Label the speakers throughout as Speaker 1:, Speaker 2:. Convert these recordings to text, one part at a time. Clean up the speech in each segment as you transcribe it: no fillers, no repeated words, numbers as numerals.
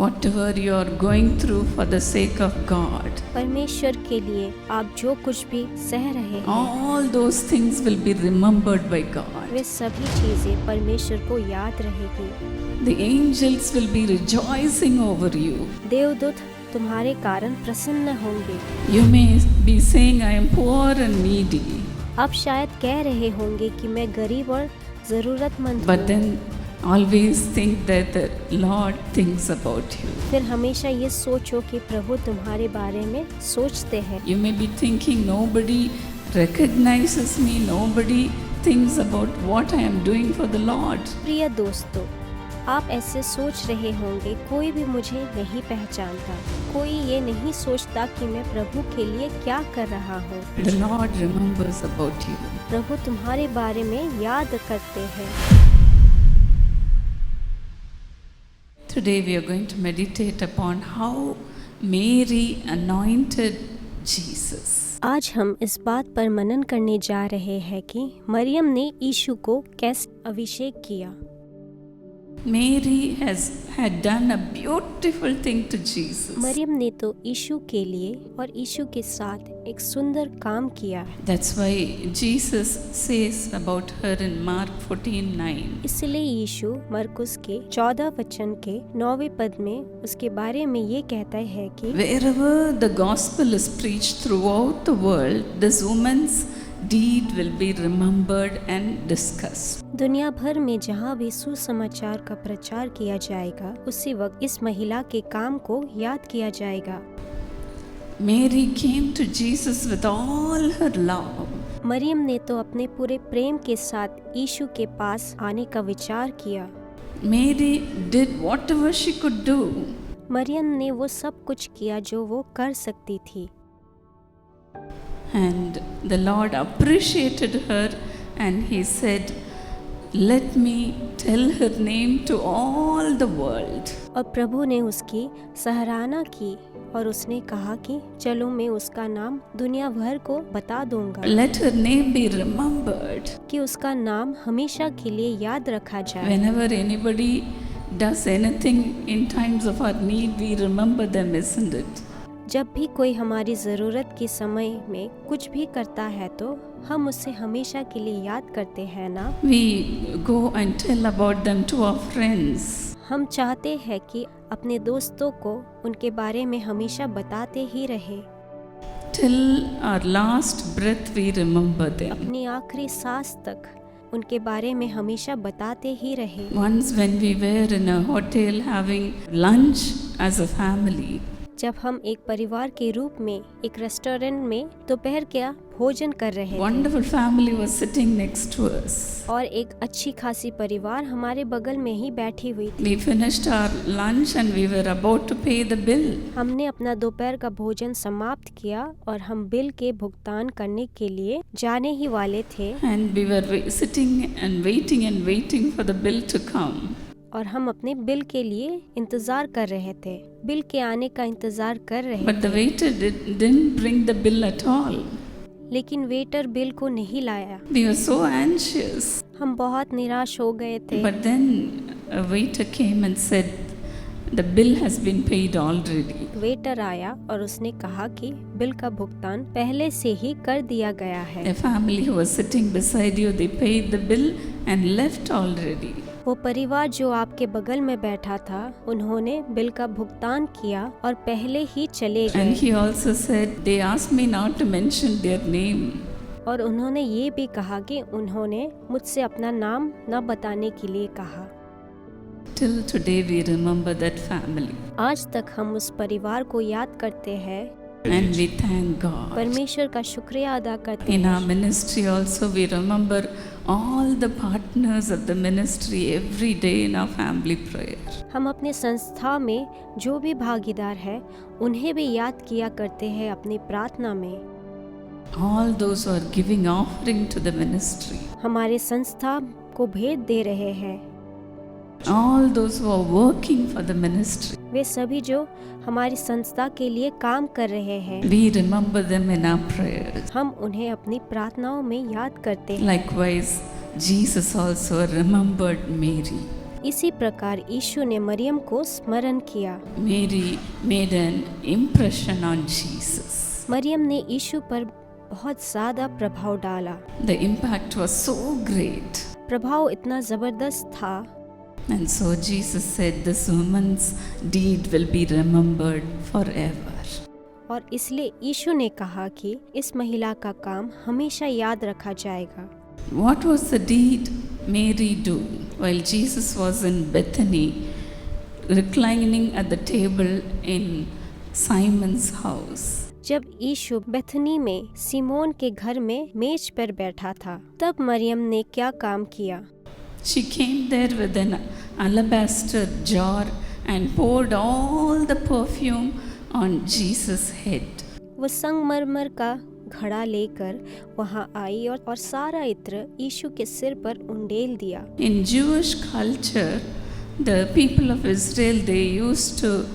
Speaker 1: Whatever you are going through for the sake of God,
Speaker 2: परमेश्वर के लिए आप जो कुछ भी सह रहे हैं,
Speaker 1: all those things will be remembered by God.
Speaker 2: वे सभी चीजें परमेश्वर को याद रहेगी।
Speaker 1: The angels will be rejoicing over you.
Speaker 2: देवदूत तुम्हारे कारण प्रसन्न होंगे।
Speaker 1: You may be saying, I am poor and needy.
Speaker 2: आप शायद कह रहे होंगे कि मैं गरीब और जरूरतमंद
Speaker 1: But
Speaker 2: हूँ,
Speaker 1: then always think that the Lord thinks about you.
Speaker 2: फिर हमेशा ये सोचो कि प्रभु तुम्हारे बारे में सोचते हैं।
Speaker 1: You may be thinking, nobody recognizes me, nobody thinks about what I am doing for the Lord.
Speaker 2: प्रिय दोस्तों, आप ऐसे सोच रहे होंगे, कोई भी मुझे नहीं पहचानता, कोई ये नहीं सोचता कि मैं प्रभु के लिए क्या कर रहा हूँ।
Speaker 1: The Lord remembers about you.
Speaker 2: प्रभु तुम्हारे बारे में याद करते हैं।
Speaker 1: Today we are going to meditate upon how Mary anointed Jesus.
Speaker 2: आज हम इस बात पर मनन करने जा रहे हैं कि मरियम ने यीशु को कैसे अभिषेक किया।
Speaker 1: Mary had done a beautiful thing to Jesus.
Speaker 2: Maryam ने तो यीशु के लिए और यीशु के साथ एक सुंदर काम किया है।
Speaker 1: That's why Jesus says about her in Mark 14:9.
Speaker 2: इसलिए यीशु मरकुस के 14 वचन के 9वें पद में उसके बारे में ये कहता है कि
Speaker 1: Wherever the gospel is preached throughout the world, this woman's deed will be remembered and discussed.
Speaker 2: दुनिया भर में जहाँ भी सुसमाचार का प्रचार किया जाएगा, उसी वक्त इस महिला के काम को याद किया जाएगा।
Speaker 1: Mary came to Jesus with all her love.
Speaker 2: Maryam ने तो अपने पूरे प्रेम के साथ यीशु के पास आने का विचार किया।
Speaker 1: Mary did whatever she could do.
Speaker 2: Maryam ने वो सब कुछ किया जो वो कर सकती थी।
Speaker 1: And the Lord appreciated her and he said, let me tell her name to all the world.
Speaker 2: और प्रभु ने उसकी सराहना की और उसने कहा कि चलो मैं उसका नाम दुनिया भर को बता दूंगा।
Speaker 1: Let her name be remembered.
Speaker 2: कि उसका नाम हमेशा के लिए याद रखा जाए।
Speaker 1: Whenever anybody does anything in times of our need, we remember them, isn't it?
Speaker 2: जब भी कोई हमारी ज़रूरत के समय में कुछ भी करता है तो हम उसे हमेशा के लिए याद करते हैं ना।
Speaker 1: We go and tell about them to our friends.
Speaker 2: हम चाहते हैं कि अपने दोस्तों को उनके बारे में हमेशा बताते ही रहे।
Speaker 1: Till our last breath we remember them.
Speaker 2: अपनी आखिरी सांस तक उनके बारे में हमेशा बताते ही रहे।
Speaker 1: Once when we were in a hotel having lunch as a family,
Speaker 2: जब हम एक परिवार के रूप में एक रेस्टोरेंट में दोपहर का भोजन कर रहे
Speaker 1: wonderful family was sitting next to us.
Speaker 2: और एक अच्छी खासी परिवार हमारे बगल में ही बैठी हुई थी।
Speaker 1: We finished our lunch and we were about to pay the bill.
Speaker 2: हमने अपना दोपहर का भोजन समाप्त किया और हम बिल के भुगतान करने के लिए जाने ही वाले थे।
Speaker 1: And we were sitting and waiting for the bill to come.
Speaker 2: और हम अपने बिल के लिए इंतजार कर रहे थे, बिल के आने का इंतजार कर रहे
Speaker 1: But
Speaker 2: थे।
Speaker 1: the waiter didn't bring the bill at all.
Speaker 2: लेकिन वेटर बिल को नहीं लाया।
Speaker 1: We were so anxious.
Speaker 2: हम बहुत निराश हो गए थे।
Speaker 1: But then a waiter came and said, the bill has been paid already.
Speaker 2: Waiter आया और उसने कहा कि बिल का भुगतान पहले से ही कर दिया गया है।
Speaker 1: A family who was sitting beside you, they paid the bill and left already.
Speaker 2: वो परिवार जो आपके बगल में बैठा था, उन्होंने बिल का भुगतान किया और पहले ही चले
Speaker 1: And
Speaker 2: गए।
Speaker 1: he also said, they asked me not to mention their name.
Speaker 2: और उन्होंने ये भी कहा कि उन्होंने मुझसे अपना नाम न बताने के लिए कहा।
Speaker 1: Till today we remember that family.
Speaker 2: आज तक हम उस परिवार को याद करते हैं
Speaker 1: And we thank God.
Speaker 2: परमेश्वर का शुक्रिया अदा करते
Speaker 1: In our
Speaker 2: हैं।
Speaker 1: ministry also we remember all the partners of the ministry every day in our family prayer.
Speaker 2: हम अपने संस्था में जो भी भागीदार है उन्हें भी याद किया करते हैं अपनी प्रार्थना में।
Speaker 1: All those who are giving offering to the ministry.
Speaker 2: हमारे संस्था को भेंट दे रहे हैं।
Speaker 1: All those who are working for the ministry.
Speaker 2: वे सभी जो हमारी संस्था के लिए काम कर रहे हैं,
Speaker 1: We remember them in our prayers.
Speaker 2: हम उन्हें अपनी प्रार्थनाओं में याद करते हैं।
Speaker 1: Likewise, Jesus also remembered Mary.
Speaker 2: इसी प्रकार यीशु ने मरियम को स्मरण किया।
Speaker 1: Mary made an impression on Jesus.
Speaker 2: Maryam ने यीशु पर बहुत ज़्यादा प्रभाव डाला।
Speaker 1: The impact was so great.
Speaker 2: प्रभाव इतना ज़बरदस्त था।
Speaker 1: And so Jesus said, this woman's deed will be remembered forever.
Speaker 2: और इसलिए यीशु ने कहा कि इस महिला का काम हमेशा याद रखा जाएगा।
Speaker 1: What was the deed Mary do while Jesus was in Bethany, reclining at the table in Simon's house?
Speaker 2: जब यीशु बेथनी में सिमोन के घर में मेज पर बैठा था, तब मरियम ने क्या काम किया?
Speaker 1: She came there with an alabaster jar and poured all the perfume on Jesus' head.
Speaker 2: वो संगमरमर का घड़ा लेकर वहाँ आई और सारा इत्र यीशु के सिर पर उंडेल दिया।
Speaker 1: In Jewish culture, the people of Israel, they used to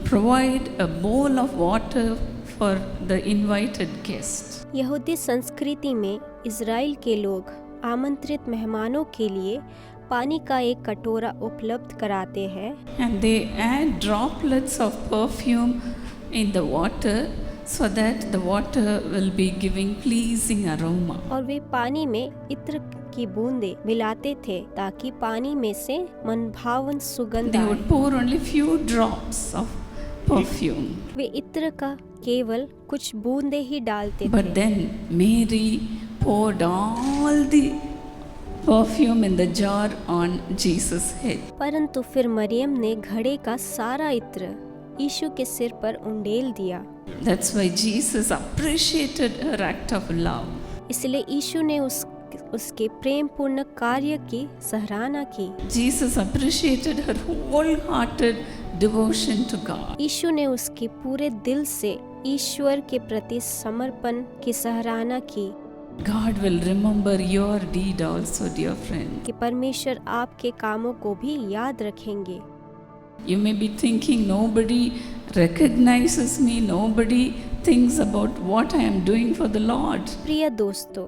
Speaker 1: provide a bowl of water for the invited guest.
Speaker 2: यहूदी संस्कृति में इज़राइल के लोग आमंत्रित मेहमानों के लिए पानी का एक कटोरा उपलब्ध कराते हैं।
Speaker 1: And they add droplets of perfume in the water so that the water will be giving pleasing aroma.
Speaker 2: और वे पानी में इत्र की बूंदें मिलाते थे ताकि पानी में से मनभावन सुगंध
Speaker 1: They
Speaker 2: आए।
Speaker 1: would pour only few drops of perfume.
Speaker 2: वे इत्र का केवल कुछ बूंदें ही डालते
Speaker 1: But
Speaker 2: थे।
Speaker 1: then Mary poured all the perfume in the jar on Jesus' head.
Speaker 2: परंतु फिर मरियम ने घड़े का सारा इत्र यीशु के सिर पर उंडेल दिया।
Speaker 1: That's why Jesus appreciated her act of love.
Speaker 2: इसलिए यीशु ने उसके प्रेमपूर्ण कार्य की सराहना की।
Speaker 1: Jesus appreciated her wholehearted devotion to God.
Speaker 2: यीशु ने उसके पूरे दिल से ईश्वर के प्रति समर्पण की सराहना की।
Speaker 1: God will remember your deed also, dear friend.
Speaker 2: कि परमेश्वर आपके कामों को भी याद रखेंगे।
Speaker 1: You may be thinking nobody recognizes me, nobody thinks about what I am doing for the Lord.
Speaker 2: प्रिय दोस्तों,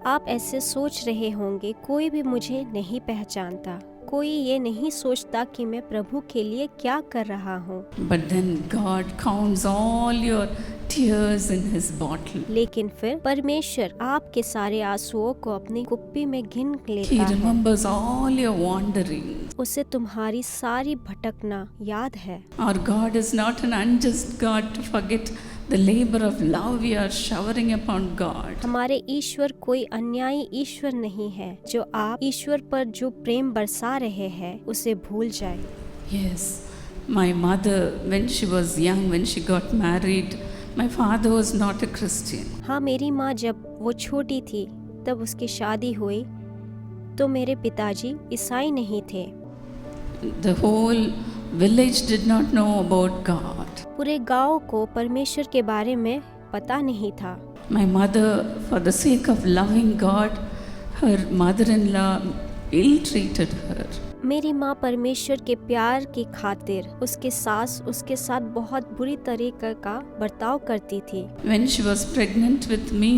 Speaker 2: आप ऐसे सोच रहे होंगे कोई भी मुझे नहीं पहचानता, कोई ये नहीं सोचता कि मैं प्रभु के लिए क्या कर रहा हूँ।
Speaker 1: But then God counts all your tears in his bottle.
Speaker 2: लेकिन फिर परमेश्वर आपके सारे आंसुओं को अपनी कुप्पी में गिन
Speaker 1: He
Speaker 2: लेता है।
Speaker 1: remembers all your wanderings.
Speaker 2: उसे तुम्हारी सारी भटकना याद है।
Speaker 1: Our God is not an unjust God to forget the labor of love we are showering upon God.
Speaker 2: हमारे ईश्वर कोई अन्यायी ईश्वर नहीं है जो आप ईश्वर पर जो प्रेम बरसा रहे हैं उसे भूल जाए।
Speaker 1: Yes, my mother, when she was young, when she got married, my father was not a Christian.
Speaker 2: हाँ, मेरी माँ जब वो छोटी थी तब उसकी शादी हुई तो मेरे पिताजी ईसाई नहीं थे।
Speaker 1: The whole village did not know about God.
Speaker 2: पूरे गांव को परमेश्वर के बारे में पता नहीं था।
Speaker 1: My mother, for the sake of loving God, her mother-in-law ill-treated her.
Speaker 2: मेरी माँ परमेश्वर के प्यार की खातिर उसके सास उसके साथ बहुत बुरी तरीके का बर्ताव करती थी।
Speaker 1: When she was pregnant with me,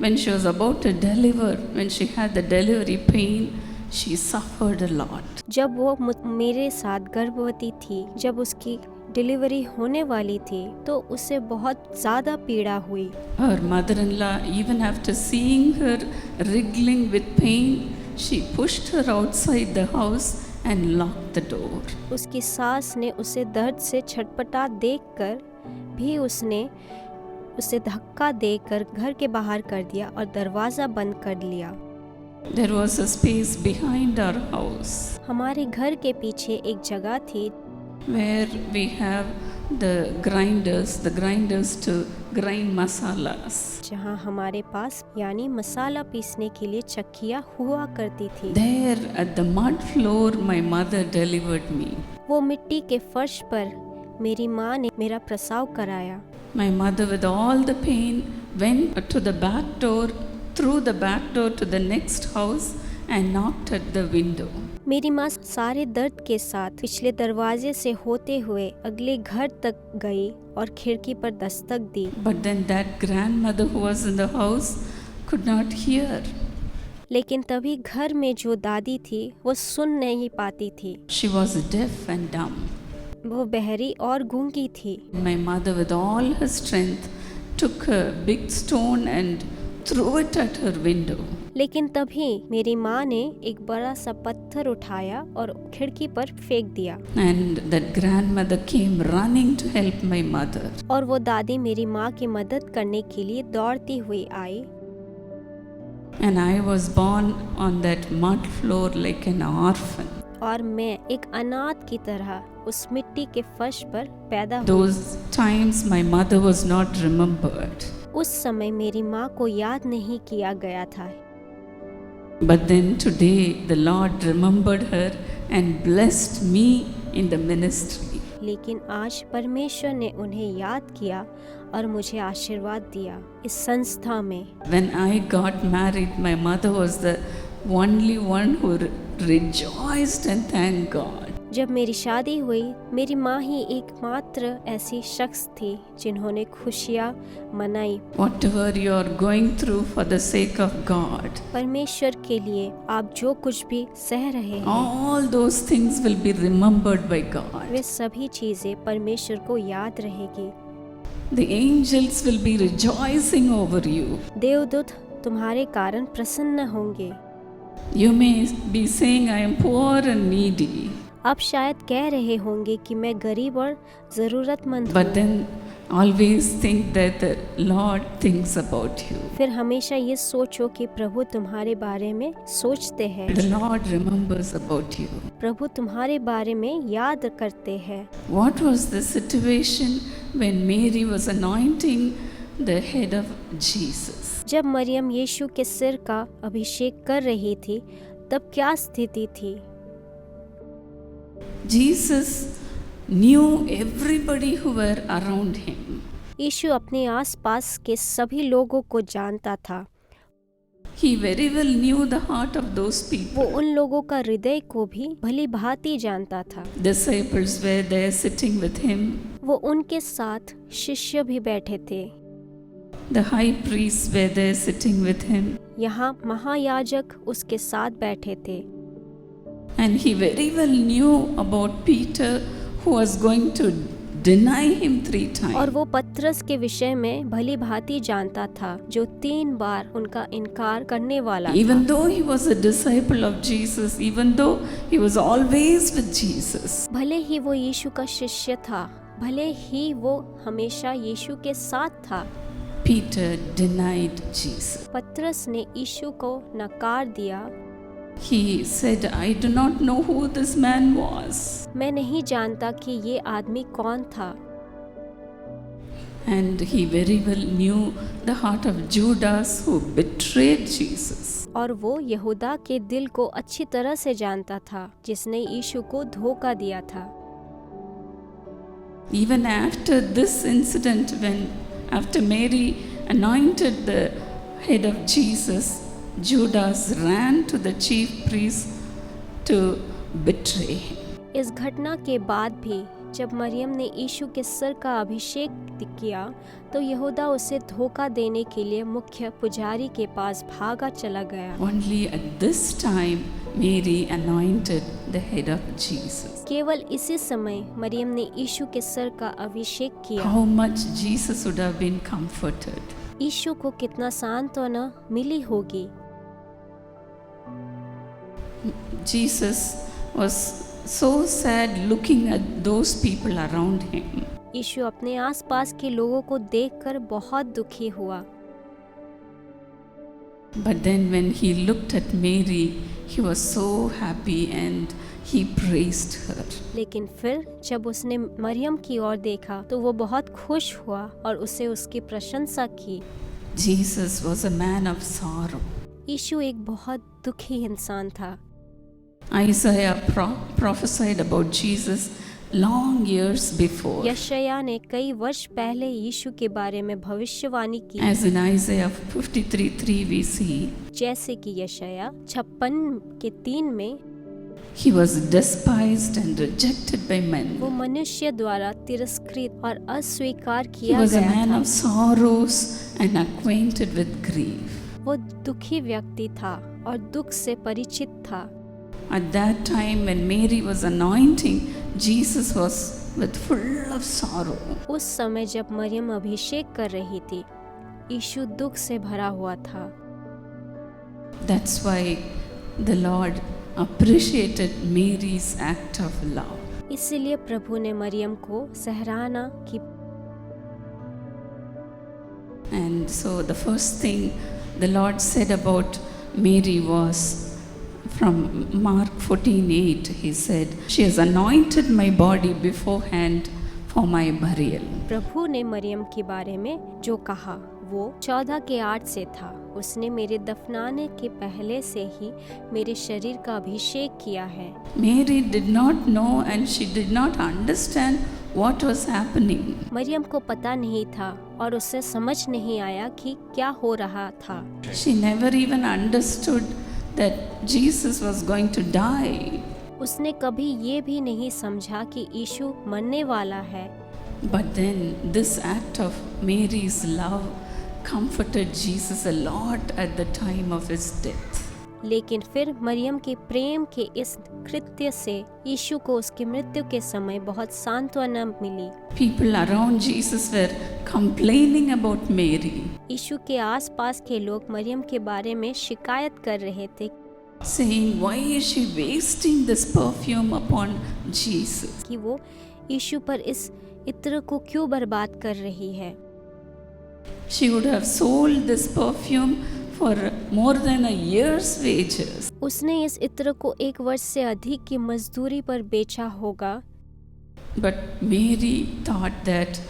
Speaker 1: when she was about to deliver, when she had the delivery pain, she suffered a lot.
Speaker 2: जब वो मेरे साथ गर्भवती थी, जब उसकी डिलीवरी होने वाली थी तो उसे बहुत ज़्यादा पीड़ा हुई।
Speaker 1: Her mother-in-law, even after seeing her wriggling with pain, she pushed her outside the house and locked the door.
Speaker 2: उसकी सास ने उसे दर्द से छटपटा देखकर भी उसने उसे धक्का देकर घर के बाहर कर दिया और दरवाज़ा बंद कर लिया।
Speaker 1: There was a space behind our house
Speaker 2: हमारे घर के पीछे एक जगह थी
Speaker 1: where we have the grinders to grind masalas.
Speaker 2: जहाँ हमारे पास यानी मसाला पीसने के लिए चक्कियाँ हुआ करती थी।
Speaker 1: There at the mud floor my mother delivered me.
Speaker 2: वो मिट्टी के फर्श पर मेरी माँ ने मेरा प्रसव कराया।
Speaker 1: My mother with all the pain went to the back door, through the back door to the next house and knocked at the window.
Speaker 2: मेरी माँ सारे दर्द के साथ पिछले दरवाजे से होते हुए अगले घर तक गई और खिड़की पर दस्तक दी।
Speaker 1: But then that grandmother who was in the house could not hear.
Speaker 2: लेकिन तभी घर में जो दादी थी वो सुन नहीं पाती थी।
Speaker 1: She was deaf and dumb.
Speaker 2: वो बहरी और गूंगी थी।
Speaker 1: My mother, with all her strength, took a big stone and threw it at her window.
Speaker 2: लेकिन तभी मेरी माँ ने एक बड़ा सा पत्थर उठाया और खिड़की पर फेंक दिया।
Speaker 1: And that grandmother came running to help my mother.
Speaker 2: और वो दादी मेरी माँ की मदद करने के लिए दौड़ती हुई आई।
Speaker 1: And I was born on that mud floor like an orphan.
Speaker 2: और मैं एक अनाथ की तरह उस मिट्टी के फर्श पर पैदा हुई।
Speaker 1: Those times my mother was not remembered.
Speaker 2: उस समय मेरी माँ को याद नहीं किया गया था।
Speaker 1: But then today the Lord remembered her and blessed me in the ministry.
Speaker 2: लेकिन आज परमेश्वर ने उन्हें याद किया और मुझे आशीर्वाद दिया इस संस्था में।
Speaker 1: When I got married, my mother was the only one who rejoiced and thanked God.
Speaker 2: जब मेरी शादी हुई, मेरी माँ ही एकमात्र ऐसी शख्स थी जिन्होंने खुशियाँ मनाई।
Speaker 1: Whatever you are going through for the sake of God,
Speaker 2: परमेश्वर के लिए आप जो कुछ भी सह रहे हैं,
Speaker 1: all those things will be remembered by God.
Speaker 2: वे सभी चीजें परमेश्वर को याद रहेगी।
Speaker 1: The angels will be rejoicing over you.
Speaker 2: देवदूत तुम्हारे कारण प्रसन्न होंगे।
Speaker 1: You may be saying, I am poor and needy.
Speaker 2: आप शायद कह रहे होंगे कि मैं गरीब और जरूरतमंद
Speaker 1: But
Speaker 2: हूँ।
Speaker 1: then always think that the Lord thinks about you.
Speaker 2: फिर हमेशा ये सोचो कि प्रभु तुम्हारे बारे में सोचते हैं।
Speaker 1: The Lord remembers about you.
Speaker 2: प्रभु तुम्हारे बारे में याद करते हैं।
Speaker 1: What was the situation when Mary was anointing the head of Jesus?
Speaker 2: जब मरियम यीशु के सिर का अभिषेक कर रही थी, तब क्या स्थिति थी?
Speaker 1: Jesus knew everybody who were around him.
Speaker 2: यीशु अपने आसपास के सभी लोगों को जानता था।
Speaker 1: He very well knew the heart of those
Speaker 2: वो
Speaker 1: people.
Speaker 2: उन लोगों का हृदय को भी भली भांति जानता था।
Speaker 1: Disciples were there sitting with him.
Speaker 2: वो उनके साथ शिष्य भी बैठे थे।
Speaker 1: The high priests were there sitting with him.
Speaker 2: यहाँ महायाजक उसके साथ बैठे थे।
Speaker 1: And he very well knew about Peter who was going to deny him 3 times.
Speaker 2: और वो पतरस के विषय में भली भांति जानता था, जो 3 बार उनका इनकार करने वाला
Speaker 1: Even
Speaker 2: था।
Speaker 1: though he was a disciple of Jesus, even though he was always with Jesus,
Speaker 2: भले ही वो यीशु का शिष्य था, भले ही वो हमेशा यीशु के साथ था,
Speaker 1: Peter denied Jesus.
Speaker 2: पतरस ने यीशु को नकार दिया।
Speaker 1: He said, I do not know who this man was.
Speaker 2: मैं नहीं जानता कि ये आदमी कौन था।
Speaker 1: And he very well knew the heart of Judas who betrayed Jesus.
Speaker 2: और वो यहूदा के दिल को अच्छी तरह से जानता था, जिसने यीशु को धोखा दिया था।
Speaker 1: Even after this incident, after Mary anointed the head of Jesus, Judas ran to the chief priest to betray him.
Speaker 2: इस घटना के बाद भी जब मरियम ने यीशु के सिर का अभिषेक किया, तो यहूदा उसे धोखा देने के लिए मुख्य पुजारी के पास भागा चला गया।
Speaker 1: Only at this time Mary anointed the head of Jesus.
Speaker 2: केवल इसी समय मरियम ने यीशु के सिर का अभिषेक किया।
Speaker 1: How much Jesus would have been comforted.
Speaker 2: यीशु को कितना सांत्वना मिली होगी।
Speaker 1: Jesus was so sad looking at those people around him.
Speaker 2: यीशु अपने आसपास के लोगों को देखकर बहुत दुखी हुआ।
Speaker 1: But then when he looked at Mary, he was so happy and he praised her.
Speaker 2: लेकिन फिर जब उसने मरियम की ओर देखा, तो वो बहुत खुश हुआ और उसे उसकी प्रशंसा की।
Speaker 1: Jesus was a man of sorrow.
Speaker 2: यीशु एक बहुत दुखी इंसान था।
Speaker 1: Isaiah prophesied about Jesus long years before.
Speaker 2: यशायाह ने कई वर्ष पहले यीशु के बारे में भविष्यवाणी की।
Speaker 1: As in Isaiah 53:3 we see,
Speaker 2: जैसे कि यशायाह 56:3 में,
Speaker 1: he was despised and rejected by men.
Speaker 2: वो मनुष्य द्वारा तिरस्कृत और अस्वीकार
Speaker 1: He
Speaker 2: किया
Speaker 1: was a
Speaker 2: गया
Speaker 1: man
Speaker 2: था।
Speaker 1: of sorrows and acquainted with grief.
Speaker 2: वो दुखी व्यक्ति था और दुख से परिचित था।
Speaker 1: At that time when Mary was anointing, Jesus was with full of sorrow.
Speaker 2: उस समय जब मरियम अभिषेक कर रही थी, यीशु दुख से भरा हुआ था।
Speaker 1: That's why the Lord appreciated Mary's act of love.
Speaker 2: इसीलिए प्रभु ने मरियम को सराहना की।
Speaker 1: And so the first thing the Lord said about Mary was from Mark 14:8. He said, "She has anointed my body beforehand for my burial."
Speaker 2: प्रभु ने मरियम के बारे में जो कहा वो 14:8 से था। उसने मेरे दफनाने के पहले से ही मेरे शरीर का अभिषेक किया है।
Speaker 1: Mary did not know and she did not understand what was happening.
Speaker 2: Maryam को पता नहीं था और उसे समझ नहीं आया कि क्या हो रहा था।
Speaker 1: She never even understood that Jesus was going to die.
Speaker 2: उसने कभी ये भी नहीं समझा कि यीशु मरने वाला है।
Speaker 1: But then this act of Mary's love comforted Jesus a lot at the time of his death.
Speaker 2: लेकिन फिर मरियम के प्रेम के इस कृत्य से यीशु को उसकी मृत्यु के समय बहुत सांत्वना मिली।
Speaker 1: People around Jesus were complaining about Mary,
Speaker 2: यीशु के आसपास के लोग मरियम के बारे में शिकायत कर रहे थे,
Speaker 1: saying, "Why is she wasting this perfume upon Jesus?"
Speaker 2: कि वो यीशु पर इस इत्र को क्यों बर्बाद कर रही है।
Speaker 1: She would have sold this perfume for more than a year's wages.
Speaker 2: उसने इस इत्र को 1 वर्ष से अधिक की मजदूरी पर बेचा होगा।
Speaker 1: But Mary thought that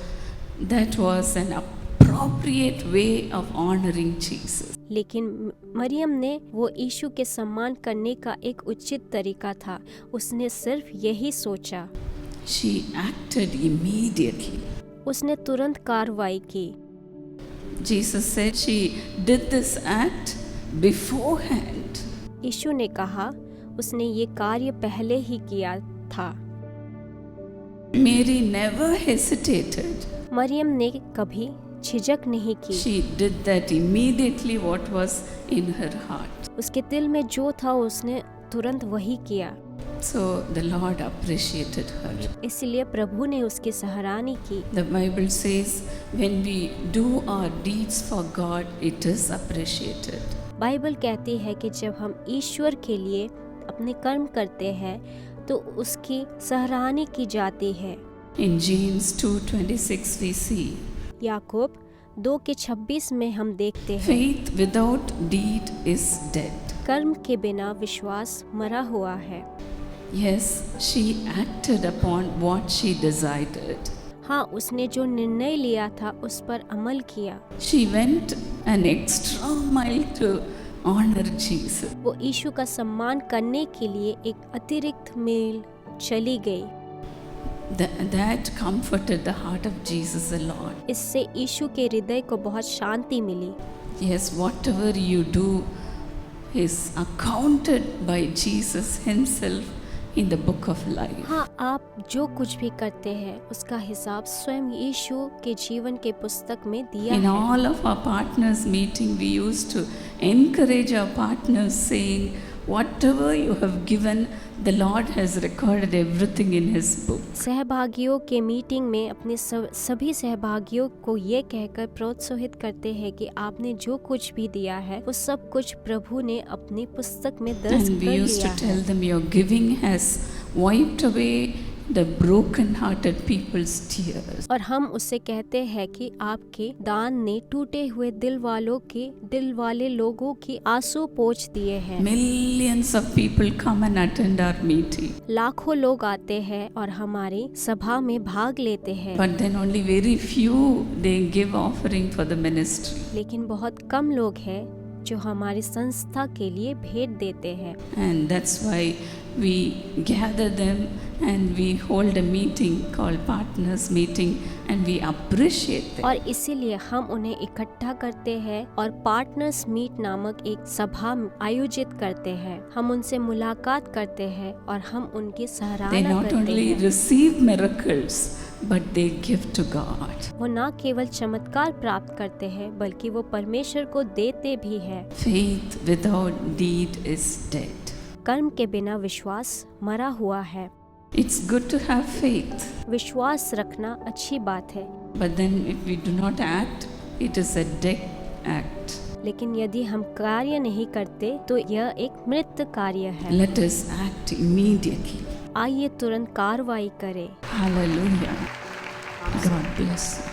Speaker 1: that was an appropriate way of honoring Jesus.
Speaker 2: लेकिन मरियम ने वो यीशु के सम्मान करने का एक उचित तरीका था। उसने सिर्फ यही सोचा।
Speaker 1: She acted immediately.
Speaker 2: उसने तुरंत कार्रवाई की।
Speaker 1: Jesus said she did this act beforehand.
Speaker 2: यीशु ने कहा उसने ये कार्य पहले ही किया था।
Speaker 1: Mary never hesitated.
Speaker 2: मरियम ने कभी झिझक नहीं की।
Speaker 1: She did that immediately what was in her heart.
Speaker 2: उसके दिल में जो था उसने तुरंत वही किया।
Speaker 1: So the Lord appreciated her.
Speaker 2: इसलिए प्रभु ने उसकी सराहना की।
Speaker 1: The Bible says when we do our deeds for God, it is appreciated.
Speaker 2: Bible कहती है कि जब हम ईश्वर के लिए अपने कर्म करते हैं तो उसकी सराहना की जाती है।
Speaker 1: In James 2:26 we see,
Speaker 2: याकूब 2:26 में हम देखते हैं,
Speaker 1: faith without deed is dead.
Speaker 2: कर्म के बिना विश्वास मरा हुआ है।
Speaker 1: Yes, she acted upon what she decided.
Speaker 2: हाँ, उसने जो निर्णय लिया था उस पर अमल किया।
Speaker 1: She went an extra mile to honor Jesus.
Speaker 2: वो यीशु का सम्मान करने के लिए एक अतिरिक्त मील चली गई।
Speaker 1: That comforted the heart of Jesus a lot.
Speaker 2: इससे यीशु के हृदय को बहुत शांति मिली।
Speaker 1: Yes, whatever you do is accounted by Jesus himself in the book of life.
Speaker 2: हाँ, आप जो कुछ भी करते हैं उसका हिसाब स्वयं यीशु के जीवन के पुस्तक में दिया
Speaker 1: In
Speaker 2: है।
Speaker 1: all of our partners meeting, we used to encourage our partners saying, whatever you have given, the Lord has recorded everything in his book.
Speaker 2: सहभागियों के मीटिंग में अपने सभी सहभागियों को ये कहकर प्रोत्साहित करते हैं कि आपने जो कुछ भी दिया है वो सब कुछ प्रभु ने अपनी पुस्तक में दर्ज
Speaker 1: And
Speaker 2: कर
Speaker 1: we used
Speaker 2: लिया
Speaker 1: to
Speaker 2: है।
Speaker 1: tell them, your giving has wiped away the broken-hearted people's tears.
Speaker 2: और हम उससे कहते हैं कि आपके दान ने टूटे हुए दिल वाले लोगों की आंसू पोंछ दिए हैं।
Speaker 1: Millions of people come and attend our meeting.
Speaker 2: लाखों लोग आते हैं और हमारी सभा में भाग लेते हैं,
Speaker 1: But then only very few they give offering for the ministry.
Speaker 2: लेकिन बहुत कम लोग हैं जो हमारी संस्था के लिए भेंट देते हैं।
Speaker 1: And that's why we gather them and we hold a meeting called partners meeting and we appreciate them.
Speaker 2: और इसीलिए हम उन्हें इकट्ठा करते हैं और पार्टनर्स मीट नामक एक सभा आयोजित करते हैं। हम उनसे मुलाकात करते हैं और हम उनकी
Speaker 1: They
Speaker 2: सराहना
Speaker 1: not
Speaker 2: करते
Speaker 1: only
Speaker 2: हैं।
Speaker 1: receive miracles, but they give to God.
Speaker 2: वो न केवल चमत्कार प्राप्त करते हैं बल्कि वो परमेश्वर को देते भी है।
Speaker 1: Faith without deed is dead.
Speaker 2: कर्म के बिना विश्वास मरा हुआ है।
Speaker 1: It's good to have faith,
Speaker 2: विश्वास रखना अच्छी बात है,
Speaker 1: but then if we do not act, it is a dead act.
Speaker 2: लेकिन यदि हम कार्य नहीं करते तो यह एक मृत कार्य है।
Speaker 1: Let us act immediately.
Speaker 2: आइए तुरंत कार्रवाई करें।
Speaker 1: Hallelujah. God bless you.